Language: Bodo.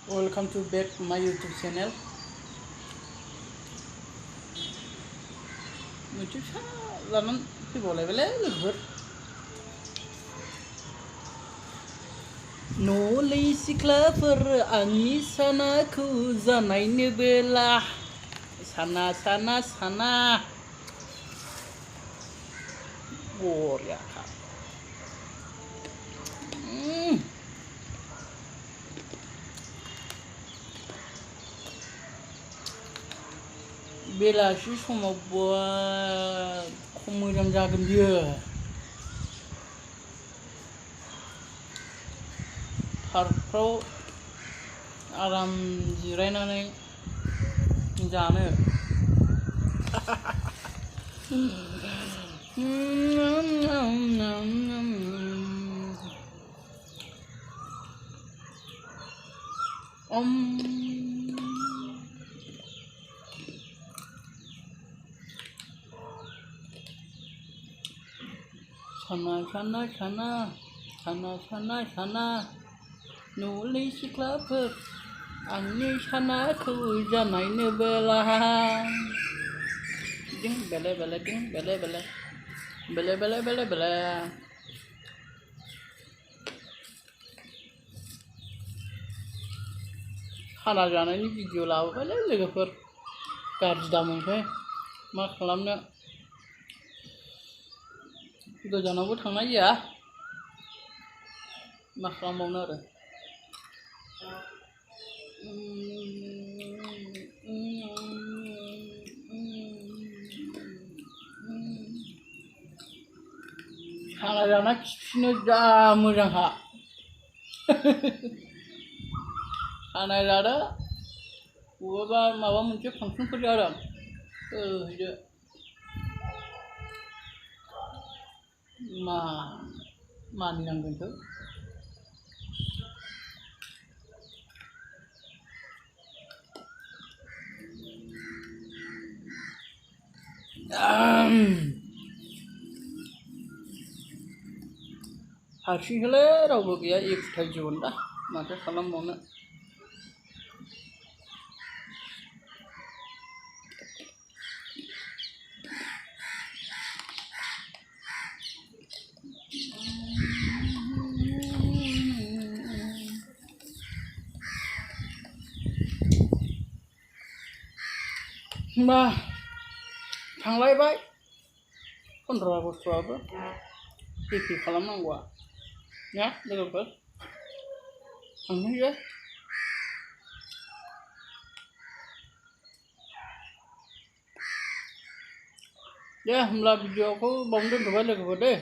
Welcome to back my YouTube channel. मोनसे फिसा लानानै फैबावलायबायलै लोगोफोर न'लै सिख्लाफोर आंनि सानाखौ जानायनो बेला साना साना साना बरियाखा बेलासि समाव खम मोजां जागोन बियो पार्कफ्राव आराम जिरायनानै जानो साना साना साना साना साना साना न'लै सिख्लाफोर आंनि सानाखौ जानायनो बेला दिं बेले बेले दिं बेले बेले बेले बेले बेले बेले खाना जानायनि भिडिअ लाबोबायलै लोगोफोर गाज्रि दामोनखाय मा खालामनो गोजानावबो थांनाय जाया मा खालामबावनो आरो खाना जाना खिफिनो जा मोजांखा खाना जादो बबेबा माबा मोनसे फांसनफोर जादों हैदो मानिनांगोनथ' हारसिंसोलै रावबो गैया एखुथाय जिबन दा माथो खालामबावनो होमबा थांलायबाय 15 आगस्ट'आबो एखे खालामनांगौआ ना लोगोफोर थांनोसै दे होमब्ला भिडिअखौ बावनो दोनथ'बाय लोगोफोर दे